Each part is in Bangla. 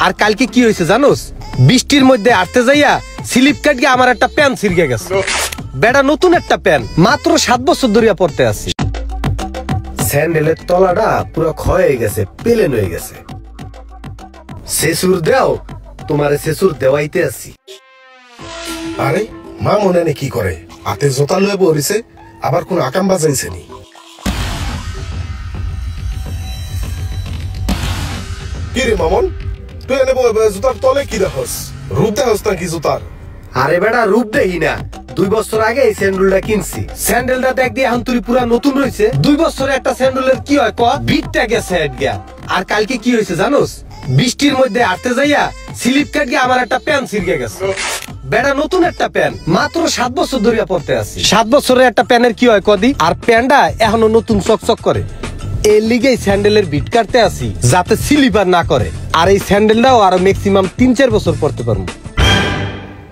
আর কালকে কি হয়েছে জানোস? বৃষ্টির মধ্যে আটতে যাইয়া স্লিপ কাট গিয়ে আমার একটা প্যান্ট ছিড়কে গেছে। বেটা নতুন একটা প্যান্ট, মাত্র 7 বছর ধরিয়া পড়তে আছি। স্যান্ডেলের তলাটা পুরো ক্ষয় হয়ে গেছে, পেলেন হয়ে গেছে। শেষুর দেও, তোমারে শেষুর দেওয়াইতে আছি। আরে মা মনে নেই কি করে, হাতে জোতা লয়ে বরিছে, আবার কোন আকাম বাজাইছে নি? কি রে মামন, তুই এনে জুতার তলে কি দেখস? রূপ দেখস নাকি জুতার? আরে বেটা রূপ দেখি না, 2 বছর আগে এই স্যান্ডেলটা কিনছি। স্যান্ডেলটা দেখ দিয়ে এখন তুই পুরা নতুন রয়েছে। 2 বছরে একটা স্যান্ডেলের কি হয় ক? বিটটা গেছে হেডগা। আর কালকে কি হয়েছে জানোস? বৃষ্টির মধ্যে আটতে যাইয়া স্লিপ কাট গিয়ে আমার একটা প্যান্ট ছিড়কে গেছে। বেটা নতুন একটা প্যান্ট, মাত্র 7 বছর ধরিয়া পড়তে আছি। 7 বছরের একটা প্যান্টের কি হয় কদি? আর প্যান্টটা এখনো নতুন চকচক করে। এর লিগেই স্যান্ডেলের বিট কাটতে আসি, যাতে স্লিপার না করে। আর এই স্যান্ডেলটাও আরো ম্যাক্সিমাম 3-4 বছর পড়তে পারবো।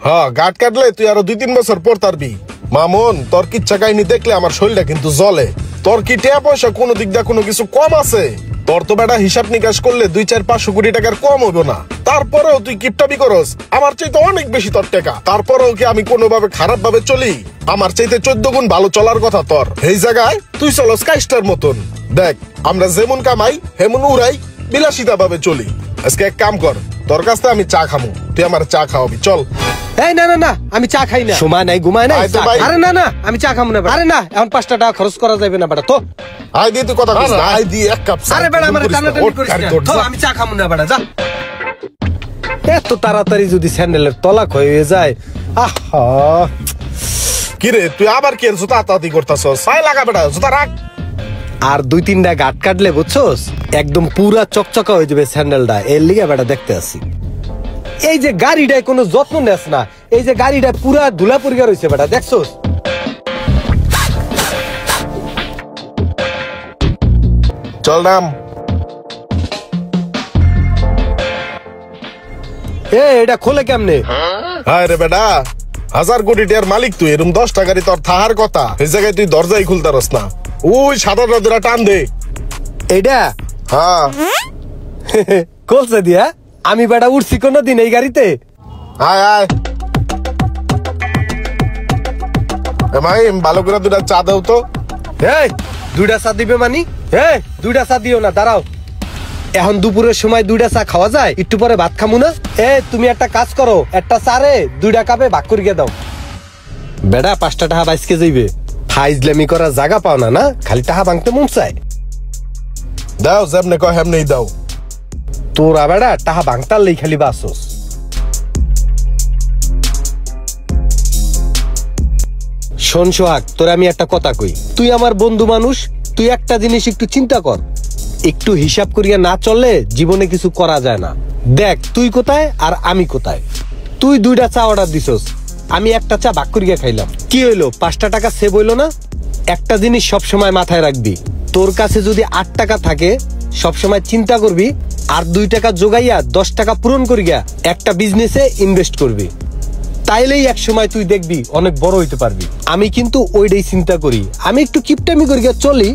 হ্যাঁ, গাট কাটলে তুই আরো 2-3 বছর পর তারবি। মামন, তোর কিচ্ছা কাহিনী দেখলে আমার শরীরটা কিন্তু জ্বলে। তোর কি টাকা পয়সা কোনো দিক দিয়ে কোনো কিছু কম আছে? তোর তো বেটা হিসাব নিকাশ করলে 2-4-500 কোটি টাকার কম হইব না। তারপরেও তুই কিপটামি করস, আমার চাইতে অনেক বেশি তোর টাকা। তারপরেও কি আমি কোনোভাবে খারাপ ভাবে চলি? আমার চাইতে 14 গুণ ভালো চলার কথা তোর। এই জায়গায় তুই চলো স্কাইস্টার মতন। দেখ, আমরা যেমন কামাই হেমন উড়াই, বিলাসিতা ভাবে চলি। আজকে এক কাম কর, তোর কাছ থেকে আমি চা খামু, তুই আমার চা খাওয়াবি, চল। এই না না না, আমি চা খাই না, সময় নাই, ঘুমায় নাই। আরে না না, আমি চা খাবো না। আরে না, এখন 5 টাকা খরচ করা যাবে না বেটা। তো আই দিয়ে তুই কথা কইস না, আই দিয়ে এক কাপ চা। আরে বেটা আমার টানাটানি করিস না, তো আমি চা খাবো না বেটা, যা। এত তাড়াতাড়ি যদি স্যান্ডেলের তলা হয়ে যায়, আহা। কি রে, তুই আবার কি জুতা হাতাহাতি করতাছস? ছাই লাগা বেটা, জুতা রাখ। আর 2-3টা গাট কাটলে বুঝছস, একদম পুরা চকচকা হয়ে যাবে স্যান্ডেলটা। এর লিগে বেটা দেখতে আসি। এই যে গাড়িটায় কোনো যত্ন নেস না, এই যে গাড়িটা পুরা ধুলা পরিষ্কার হয়েছে বেটা, দেখছস? চল নাম। এটা খোলে কেমনে? হায় রে বেটা, 1000 কোটি টাকার মালিক তুই, এরকম 10 টাকারই তোর থাহার কথা। এই জায়গায় তুই দরজাই খুলতারস না। ওই সাদা দরজা টান দে। এইটা হ্যাঁ কলসে দিয়া আমি বেটা উঠছি কোনদিন এই গাড়িতে? আয় আয় ভাই, ভালো করে 2টা চা দাও তো। এই 2টা চা দিবে মানি? এই 2টা চা দিও না, দাঁড়াও। এখন দুপুরের সময় 2টা চা খাওয়া যায়? একটু পরে ভাত খামু না? তুমি একটা কাজ করো, একটা চা রে 2টা কাপে ভাগ করিয়ে দাও। বেটা 5টা টাকা বাইসকে যাইবে। ফাইজলামি করার জায়গা পাও না, না খালি টাকা ভাঙতে মন চায়। দাও, যেমনে কয় হেমনেই দাও। তোরা বেটা টাকা ভাঙতার লেই খালি বাসস। শোন সোহাগ, তোর আমি একটা কথা কই, তুই আমার বন্ধু মানুষ, তুই একটা জিনিস একটু চিন্তা কর। একটু হিসাব করিয়া না চললে জীবনে কিছু করা যায় না। দেখ তুই কোথায় আর আমি কোথায়। তুই 2টা চা অর্ডার দিছস, আমি একটা চা ভাগ করিয়া খাইলাম। কি হইলো? 5টা টাকা সেভ হইলো না? একটা জিনিস সবসময় মাথায় রাখবি, তোর কাছে যদি 8 টাকা থাকে সবসময় চিন্তা করবি আর 2 টাকা যোগাইয়া 10 টাকা পূরণ করিয়া একটা বিজনেসে ইনভেস্ট করবি। তাইলেই এক সময় তুই দেখবি অনেক বড় হইতে পারবি। আমি কিন্তু ওইটাই চিন্তা করি। আমি একটু কিপটামি করিয়া চলি,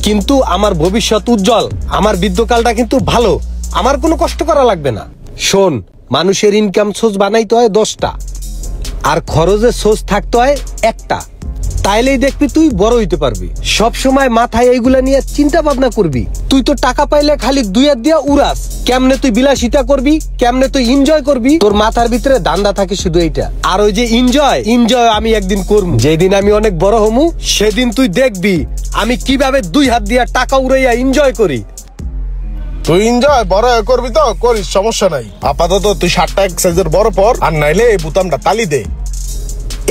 কিন্তু আমার ভবিষ্যৎ উজ্জ্বল। আমার বৃদ্ধকালটা কিন্তু ভালো, আমার কোনো কষ্ট করা লাগবে না। শোন, মানুষের ইনকাম সোর্স বানাইতে হয় 10টা, আর খরচের সোর্স থাকতে হয় একটা। তাইলেই দেখবি তুই বড় হইতে পারবি। সব সময় মাথায় এইগুলা নিয়ে চিন্তা ভাবনা করবি। তুই তো টাকা পাইলে খালি 2 হাত দিয়া উড়াস। কেমনে তুই বিলাসিতা করবি, কেমনে তুই এনজয় করবি, তোর মাথার ভিতরে ধান্দা থাকে শুধু এইটা। আর ওই যে এনজয় আমি একদিন করবো। যেদিন আমি অনেক বড় হমু, সেদিন তুই দেখবি আমি কিভাবে 2 হাত দিয়া টাকা উড়াইয়া এনজয় করি। তুই এনজয় বড় করবি তো করিস, সমস্যা নাই। আপাতত তুই 60টা এক সাইজের বড় পর, আর নাইলে এই বুতামটা তালি দে।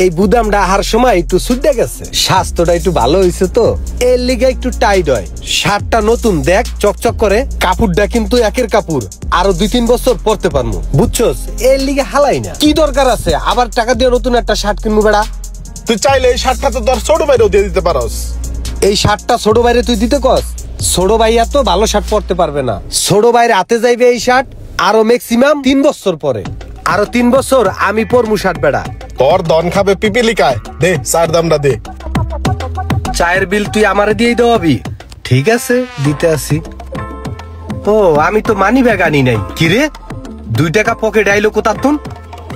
এই বুদামটা আহার সময় একটু সুদ্দে গেছে, স্বাস্থ্যটা একটু ভালো হয়েছে তো এর লিগে একটু টাইট হয়। শার্টটা নতুন, দেখ চকচক করে। কাপড়টা কিন্তু একের কাপড়, আরো 2-3 বছর পরতে পারবো, বুঝছস? এর লিগে হালাই না। কি দরকার আছে আবার টাকা দিয়ে নতুন একটা শার্ট কিনবো বেড়া? তুই চাইলে এই শার্টটা তো তোর ছোট ভাইরেও দিয়ে দিতে পারস। এই শার্টটা ছোট ভাইরে তুই দিতে কস? ছোট ভাইয়া তো ভালো শার্ট পরতে পারবে না। ছোট ভাইয়ের হাতে যাইবে এই শার্ট আরো ম্যাক্সিমাম 3 বছর পরে। আরো 3 বছর আমি পরমু শার্ট বেড়া। তোর দন খাবে পিপিলিকায়, দে চায়ের দামটা দে। চায়ের বিল তুই আমারে দিয়েই দেওয়াবি? ঠিক আছে, দিতে আসি। ও আমি তো মানি ব্যাগ আনি নাই। কি রে, 2 টাকা পকেট আইলো কোথাতুন?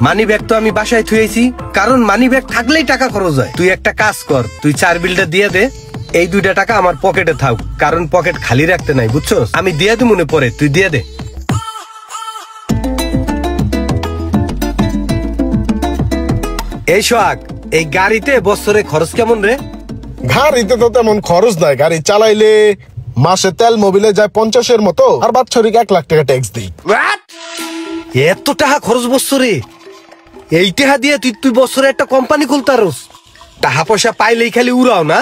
মানি ব্যাগ তো আমি বাসায় থুয়েছি, কারণ মানি ব্যাগ থাকলেই টাকা খরচ হয়। তুই একটা কাজ কর, তুই 4 বিলটা দিয়ে দে, এই 2 টাকা আমার পকেটে থাক, কারণ পকেট খালি রাখতে নাই, বুঝছো? আমি দিয়ে দে মনে পড়ে, তুই দিয়ে দে। এই সোহাগ, এই গাড়িতে বছরে খরচ কেমন রে? গাড়িতে তো তেমন খরচ নাই, গাড়ি চালাইলে মাসে তেল মোবিলে যায় 50-এর মতো, আর বাৎসরিক 1 লাখ টাকা ট্যাক্স দিই। এত টাকা খরচ বছরে? এই টাকা দিয়ে তুই বছরে একটা কোম্পানি খুলতারস? টাকা পয়সা পাইলেই খালি উড়াও না?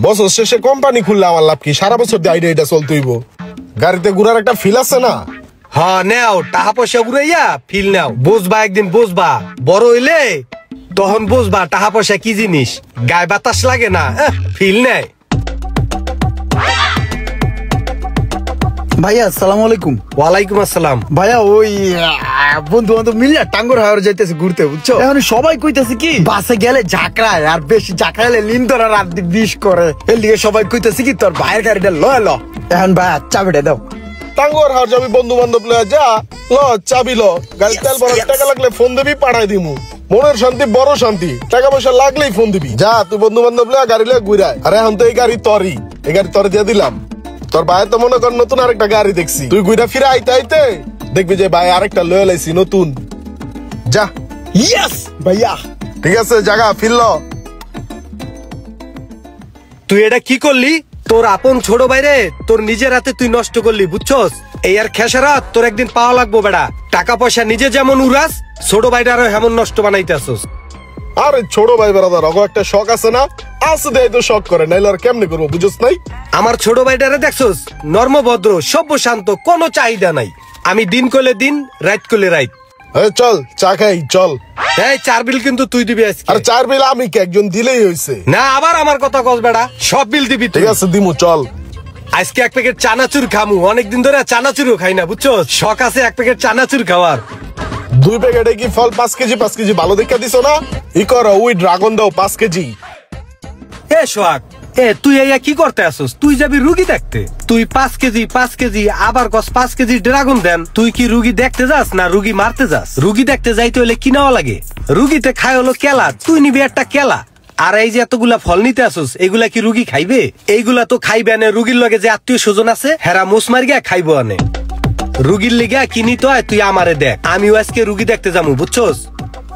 বছর শেষে কোম্পানি খুললে আমার লাভ কি? সারা বছর দিয়ে আইডিয়া এটা চলতেইব। গাড়িতে ঘুরার একটা ফিল আছে না? হ্যাঁ নেও, টাকা পয়সা উড়াইয়া ফিল নাও, বুঝবা একদিন বুঝবা, বড় হইলে তখন বুঝবা টাকা পয়সা কি জিনিস। গায়ে বাতাস লাগে না, ফিল নেয়। ভাইয়া আসসালামু আলাইকুম। ওয়ালাইকুম আসসালাম। ভাইয়া ওই বন্ধু বান্ধব মিলে টাঙ্গর হাওয়ার যাইতেছে ঘুরতে, বুঝছো? এখন সবাই কইতেছে কি বাসে গেলে ঝাঁকড়ায়, আর বেশি ঝাঁকড়াইলে লিন্দরা রাত বিষ করে। এর লিগে সবাই কইতেছে কি তোর ভাইয়ের গাড়িটা লয় ল। এখন ভাইয়া চাবিটা দাও। টাঙ্গুয়ার হাওর যাবি বন্ধু বান্ধব লয়ে যা, ল চাবি ল। গাড়ি তেল ভরার টাকা লাগলে ফোন দিবি, পাঠাই দিমু। মনের শান্তি বড় শান্তি, টাকা পয়সা লাগলেই ফোন দিবি। যা তুই বন্ধু বান্ধব লয়ে গাড়ি লয়ে ঘুরায়। আরে এখন তো এই গাড়ি তরি, এই গাড়ি তরে দিয়ে দিলাম। তোর ভাই তো মনে কর নতুন আরেকটা গাড়ি দেখছি, তুই ঘুরা ফিরে আইতে আইতে দেখবি যে ভাই আরেকটা লয়ে লাইছি নতুন। যা। ইয়েস ভাইয়া। ঠিক আছে, জায়গা ফিরল। তুই এটা কি করলি? তোর আপন ছোট ভাইরে তোর নিজের হাতে তুই নষ্ট করলি, বুঝছস? এই আর খেসারাত তোর একদিন পাওয়া লাগবো বেড়া। টাকা পয়সা নিজে যেমন উড়াস, ছোট ভাইটারও হেমন নষ্ট বানাইতেছস। আরে ছোট ভাই বেড়াদার অগো একটা শখ আছে না? আছে দেয় তো শখ করে, নাইলে আর কেমনে করবো, বুঝছ নাই? আমার ছোট ভাইটারে দেখছস, নর্মভদ্র, সভ্য, শান্ত, কোনো চাহিদা নাই। আমি দিন করলে দিন, রাত করলে রাত। চল চা খাই, চল। এই 4 বিল কিন্তু তুই দিবি আজকে। আর 4 বিল আমি কি একজন দিলেই হইছে? না, আবার আমার কথা কস বেড়া, সব বিল দিবি তুই। ঠিক আছে দিমু, চল। আজকে 1 প্যাকেট চানাচুর খামু, অনেকদিন ধরে চানাচুরও খাই না, বুঝছো? শখ আছে 1 প্যাকেট চানাচুর খাওয়ার। 2 প্যাকেটে কি ফল 5 কেজি 5 কেজি ভালো দেখা দিছো না? ই করো, ওই ড্রাগন দাও 5 কেজি। এ সোহাগ, তুই এই কি করতে আসছ? তুই যাবি রুগী দেখতে, তুই 5 কেজি আবার কস 5 কেজি ড্রাগন দেন। তুই কি রুগী দেখতে যাস না রুগী মারতে যাস? রুগী দেখতে যাইতে হলে কি নেওয়া লাগে? রুগীতে খায় হলো কেলা, তুই নিবি একটা কেলা। আর এই যে এতগুলা ফল নিতে আসছ, এগুলা কি রুগী খাইবে? এইগুলা তো খাইবে না, রুগীর লগে যে আত্মীয় স্বজন আছে হেরা মুস মার গিয়া খাইবো আনে। রুগীর লিগা কি নিতে হয় তুই আমারে দেখ, আমিও আজকে রুগী দেখতে যাবো, বুঝছস?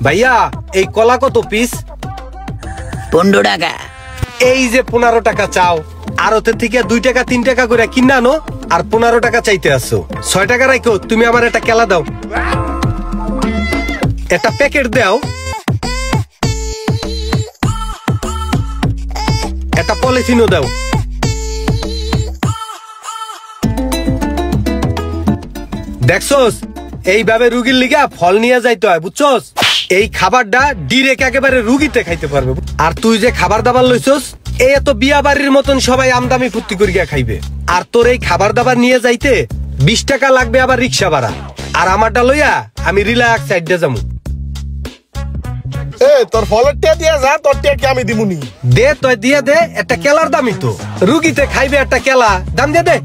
ভাইয়া এই কলা কত পিস? 15 টাকা। এই যে 15 টাকা চাও, আরতে থেকে 2 টাকা 3 টাকা করে কিনা আনো, আর 15 টাকা চাইতে আসছো। 6 টাকা রাখো, তুমি আমার একটা কেলা দাও, একটা প্যাকেট দাও, একটা পলিথিনও দাও। দেখছস, এইভাবে রুগীর লিগা ফল নিয়ে যাইতে হয়, বুঝছস? এই খাবারটা ডিরেক্ট একেবারে রুগীতে খাইতে পারবে। আর তুই যে খাবার দাবার লইছস, এই এত বিয়া বাড়ির মতন সবাই আমদামি ফুর্তি করিয়া খাইবে। আর তোর এই খাবার দাবার নিয়ে যাইতে 20 টাকা লাগবে আবার রিক্সা ভাড়া। আর আমারটা লইয়া আমি রিল্যাক্স সাইডে যাবো। তোর ফলের টিয়া দিয়া যা, তোর টিয়া কি আমি দিমুনি? দে তুই দিয়ে দে, একটা কেলার দামই তো, রুগীতে খাইবে একটা কেলা, দাম দিয়ে দে।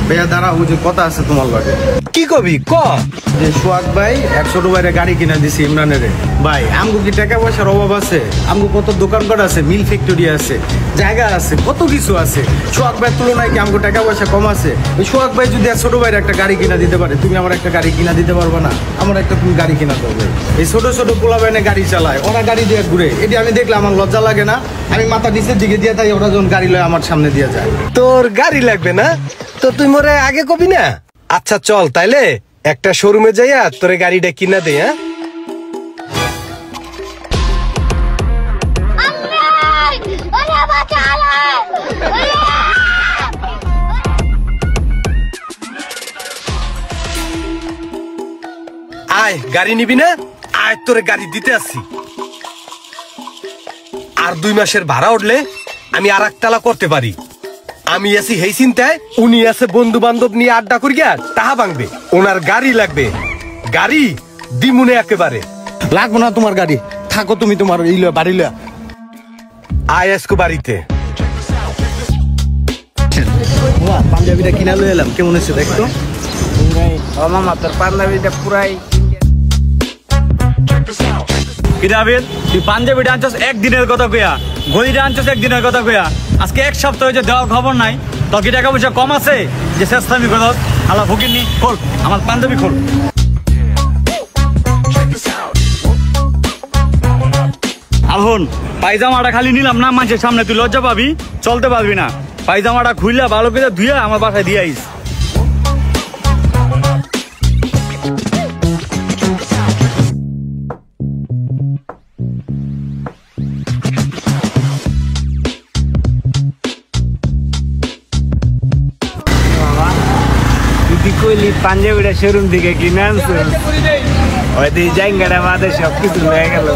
ভাইয়া দাঁড়া, ওই যে কথা আছে তোমার লগে। কি কবি ক? যে সোহাগ ভাই 100 টাকায় গাড়ি কিনা দিছে ইমরানের। ভাই আমগো কি টাকা পয়সার অভাব আছে? আমগো কত দোকানপাট আছে, মিল ফ্যাক্টরি আছে, জায়গা আছে, কত কিছু আছে। সোহাগ ভাইয়ের তুলনায় কি আমগো টাকা পয়সা কম আছে? ওই সোহাগ ভাই যদি ছোট ভাইয়ের একটা গাড়ি কিনা দিতে পারে, তুমি আমার একটা গাড়ি কিনা দিতে পারবে না? আমার একটা তুমি গাড়ি কিনা দেবে। এই ছোট ছোট পোলা বাইনে গাড়ি চালায়, ওরা গাড়ি দিয়ে ঘুরে, এটি আমি দেখলে আমার লজ্জা লাগে না? আমি মাথা নিচের দিকে দিয়ে তাই ওরা যখন গাড়ি লয় আমার সামনে দিয়ে যায়। তোর গাড়ি লাগবে না তো তুই মোরে আগে কবি না? আচ্ছা চল তাইলে একটা শোরুমে যাইয়া তোরে গাড়িটা কিনা দে। হ্যাঁ আয়, গাড়ি নিবি না? আয় তোরে গাড়ি দিতে আসছি। আর 2 মাসের ভাড়া উঠলে আমি আর একতলা করতে পারি। আমি আছি হেই চিন্তায়, উনি আছে বন্ধু বান্ধব নিয়ে আড্ডা করিয়া টাহা ভাঙবে। ওনার গাড়ি লাগবে, গাড়ি দিমুনে একেবারে। লাগবো না তোমার গাড়ি, থাকো তুমি তোমার বাড়ি লয়া। আয় আজকে বাড়িতে। পাঞ্জাবিটা কিনা লয়ে এলাম, কেমন হচ্ছে দেখতো? ও মামা তোর পাঞ্জাবিটা পুরাই কিরাবিল তুই পাঞ্জাবিটা আনছস একদিনের কথা কইয়া, গড়িটা আনছস একদিনের কথা কইয়া, আজকে এক সপ্তাহ হয়েছে দেওয়ার খবর নাই। তোর কি টাকা পয়সা কম আছে যে শেষতামি করস? আলা ফকিরনি, খোল আমার পাঞ্জাবি খোল। আলহন পায়জামাটা খালি নিলাম না, মানুষের সামনে তুই লজ্জা পাবি, চলতে পারবি না। পায়জামাটা খুইলা ভালো করে ধুইয়া আমার বাসায় দিয়ে আইস। তুই কইলি পাঞ্জাবিটা শোরুম থেকে কিনে আনছো, হয়তো এই জায়গাটা আমাদের সবকিছু হয়ে গেল।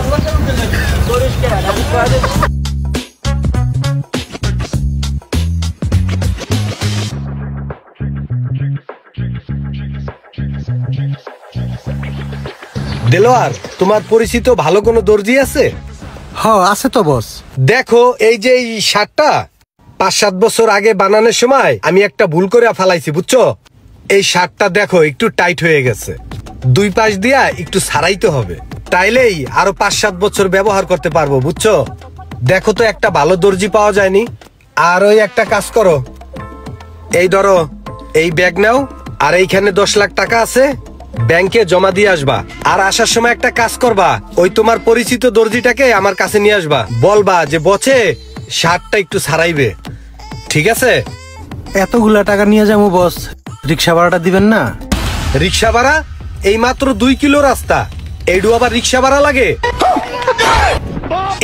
দেলোয়ার, তোমার পরিচিত ভালো কোনো দর্জি আছে? হ্যাঁ আছে তো বস। দেখো এই যে এই শার্টটা 5-7 বছর আগে বানানোর সময় আমি একটা ভুল করে ফেলাইছি, বুঝছো? এই শার্টটা দেখো একটু টাইট হয়ে গেছে, দুই পাশ দিয়া একটু ছাড়াইতে হবে, তাইলেই আরো 5-7 বছর ব্যবহার করতে পারবো, বুঝছো? দেখো তো একটা ভালো দর্জি পাওয়া যায়নি? আর ওই একটা কাজ করো, এই ধরো এই ব্যাগ নাও, আর এইখানে 10 লাখ টাকা আছে, ব্যাংকে জমা দিয়ে আসবা। আর আসার সময় একটা কাজ করবা, ওই তোমার পরিচিত দর্জিটাকে আমার কাছে নিয়ে আসবা, বলবা যে বচে শার্টটা একটু ছাড়াইবে, ঠিক আছে? এতগুলা টাকা নিয়ে যাবো বস, রিক্সা ভাড়াটা দিবেন না? রিক্সা ভাড়া? এই মাত্র 2 কিলো রাস্তা, এইডু আবার রিক্সা ভাড়া লাগে?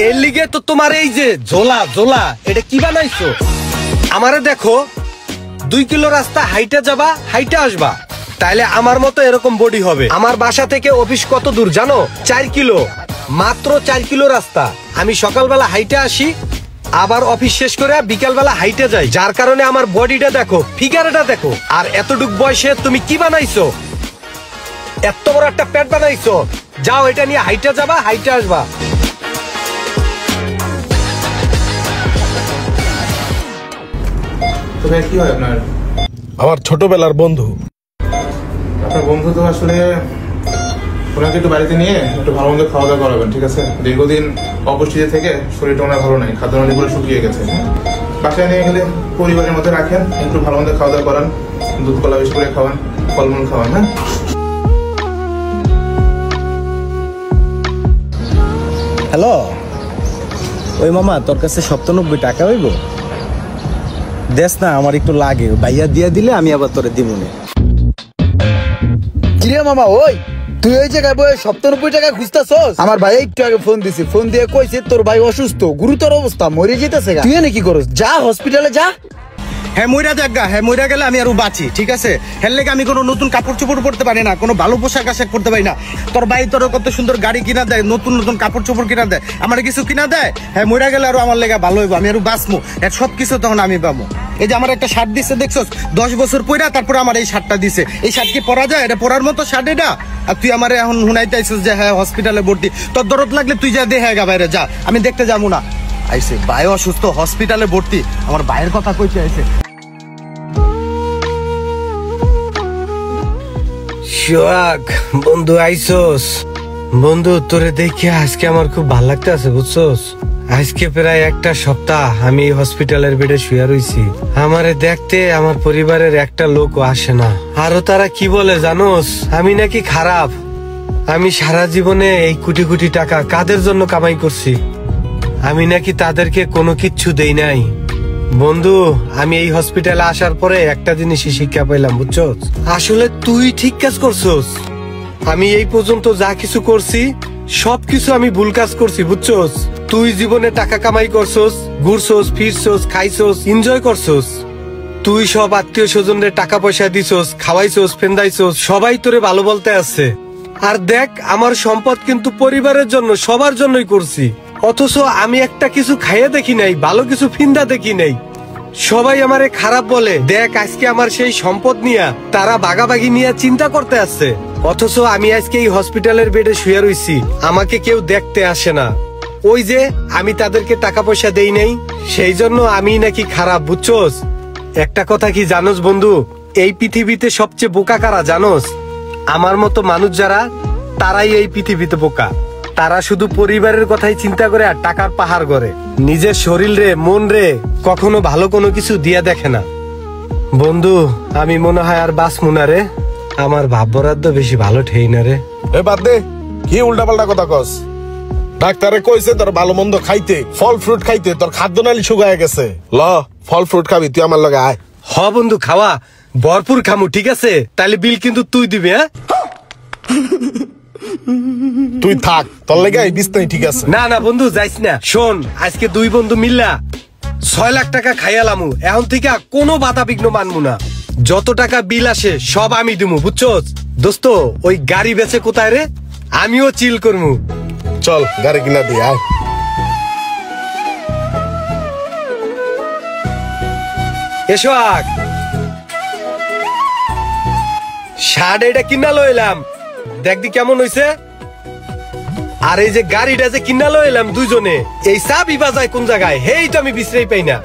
এর লিগে তো তোমার এই যে ঝোলা ঝোলা এটা কি বানাইছো? আমারে দেখো 2 কিলো রাস্তা হাইটা যাবা, হাইটা আসবা, তাইলে আমার মতো এরকম বডি হবে। আমার বাসা থেকে অফিস কত দূর জানো? 4 কিলো, মাত্র 4 কিলো রাস্তা। আমি সকালবেলা হাইটে আসি, আবার অফিস শেষ করে বিকালবেলা হাইটে যাই, যার কারণে আমার বডিটা দেখো, ফিগারটা দেখো। আর এতটুক বয়সে তুমি কি বানাইছো? এত বড় একটা পেট বানাইছো, যাও এটা নিয়ে হাইটে যাবা, হাইটে আসবা। তো ভাই কি হয় আপনার? আমার ছোটবেলার বন্ধু। আপনার বন্ধু তো আসলে ওনাকে একটু বাড়িতে নিয়ে একটু ভালো মন্দ খাওয়া দাওয়া করাবেন, ঠিক আছে? দীর্ঘদিন অপুষ্টিতে থেকে শরীরটা ওনার ভালো নাই, খাদ্যনালীগুলো শুকিয়ে গেছে। বাসায় নিয়ে গেলে পরিবারের মধ্যে রাখেন, একটু ভালো মন্দ খাওয়া দাওয়া করান, দুধ কলা বেশি করে খাওয়ান, ফলমূল খাওয়ান। হ্যাঁ হ্যালো, ওই মামা তোর কাছে 97 টাকা হইব? দেশ না, আমার একটু লাগে, ভাইয়া দিয়া দিলে আমি আবার তোরে দিবনে। কিরে মামা, ওই তুই ওই জায়গায় বই 97 টাকা খুঁজতেছস? আমার ভাই একটু আগে ফোন দিছি, ফোন দিয়ে কইছে তোর ভাই অসুস্থ, গুরুতর অবস্থা, মরে যেতেছে। তুই এনে কি করস? যা হসপিটালে যা। হ্যাঁ মইরা দেখা, হ্যাঁ মইরা গেলে আমি আরো বাঁচি, ঠিক আছে? হের লেগে আমি কোনো নতুন কাপড় চোপড় পরতে পারি না, কোনো ভালো পোশাক আশাক পরতে পারি না। তোর ভাই তোর কত সুন্দর গাড়ি কিনা দেয়, নতুন নতুন কাপড় চোপড় কিনা দেয়, আমার কিছু কিনা দেয়? হ্যাঁ মইরা গেলে আরো আমার লেগে ভালো হইব, আমি আরো বাঁচবো, এর সবকিছু তখন আমি পাবো। এই যে আমার একটা শার্ট দিছে দেখছস, 10 বছর পইরা তারপরে আমার এই শার্টটা দিছে। এই শার্ট কি পরা যায়? এটা পরার মতো শার্ট এটা? আর তুই আমার এখন হুনাইতেছিস যে হ্যাঁ হসপিটালে ভর্তি। তোর দরদ লাগলে তুই যা দেখে গা বাইরে যা, আমি দেখতে যাবো না। আইসে ভাই অসুস্থ, হসপিটালে ভর্তি, আমার ভাইয়ের কথা কইতে আইছে। সোহাগ বন্ধু আইসোস? বন্ধু তোরে দেখে আজকে আমার খুব ভালো লাগতে আছে, বুঝছোস? আজকে প্রায় একটা সপ্তাহ আমি হসপিটালের বেডে শুয়ে রইছি। আমারে দেখতে আমার পরিবারের একটা লোকও আসে না। আরো তারা কি বলে জানোস, আমি নাকি খারাপ। আমি সারা জীবনে এই কোটি কোটি টাকা কাদের জন্য কামাই করছি, আমি নাকি তাদেরকে কোনো কিচ্ছু দেই নাই। বন্ধু আমি এই হসপিটালে আসার পরে একটা জিনিসই শিক্ষা পাইলাম, বুঝছস? আসলে তুই ঠিক কাজ করছস। আমি এই পর্যন্ত যা কিছু করছি সবকিছু আমি ভুল কাজ করছি, বুঝছস? তুই জীবনে টাকা কামাই করছস, ঘুরছস, ফিরছস, খাইছস, এনজয় করছস। তুই সব আত্মীয় স্বজনদের টাকা পয়সা দিছস, খাওয়াইছস, ফেন্দাইছস, সবাই তোরে ভালো বলতে আছে। আর দেখ আমার সম্পদ কিন্তু পরিবারের জন্য, সবার জন্যই করছি, অথচ আমি একটা কিছু খাইয়ে দেখি নাই, ভালো কিছু ফিন্দা দেখি নাই। সবাই আমারে খারাপ বলে, দেখ আজকে আমার সেই সম্পদ নিয়ে তারা ভাগাভাগি নিয়ে চিন্তা করতে আসছে, অথচ আমি আজকে এই হসপিটালের বেডে শুয়ে রইছি, আমাকে কেউ দেখতে আসে না। ওই যে আমি তাদেরকে টাকা পয়সা দেই নাই, সেই জন্য আমি নাকি খারাপ, বুঝছোস? একটা কথা কি জানোস বন্ধু, এই পৃথিবীতে সবচেয়ে বোকা কারা জানোস? আমার মতো মানুষ যারা, তারাই এই পৃথিবীতে বোকা। তারা শুধু পরিবারের কথাই চিন্তা করে আর টাকার পাহাড় করে, নিজের শরীর রে মন রে কখনো ভালো কোনো কিছু দিয়া দেখে না। বন্ধু আমি মনে হয় আর বাঁচবো না রে, আমার ভাব বরাদ্দ বেশি ভালো ঠেই না রে। এ বাদ দে, কি উল্টা পাল্টা কথা কস? ডাক্তারে কইছে তোর ভালো মন্দ খাইতে, ফল ফ্রুট খাইতে, তোর খাদ্য নালী শুকায় গেছে। ল ফল ফ্রুট খাবি, তুই আমার লগে আয়। হ বন্ধু খাওয়া, ভরপুর খামু, ঠিক আছে? তাহলে বিল কিন্তু তুই দিবি। হ্যাঁ তুই থাক, তোর লেগে এই বিছনাই ঠিক আছে। না না বন্ধু যাইস না, শোন আজকে দুই বন্ধু মিল্লা 6 লাখ টাকা খাইয়ালামু, এখন থেকে কোনো বাধা বিঘ্ন মানমু না, যত টাকা বিল আসে সব আমি দিমু, বুঝছোস? দোস্ত ওই গাড়ি বেচে কোথায় রে, আমিও চিল করমু। চল গাড়ি কিনা দিয়ে আয়। এসো আগ শার্ট এটা কিনা লইলাম, দেখবি কেমন হইছে। আর এই যে গাড়িটা যে কিনা লইলাম দুইজনে, এই চাবি বাজায় কোন জায়গায় হেই তো আমি বিশ্রাই পাই না।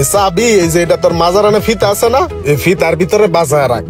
এ চাবি, এই যে এটা তোর মাজারানে ফিতা আছে না, এই ফিতার ভিতরে বাজায় রাখ।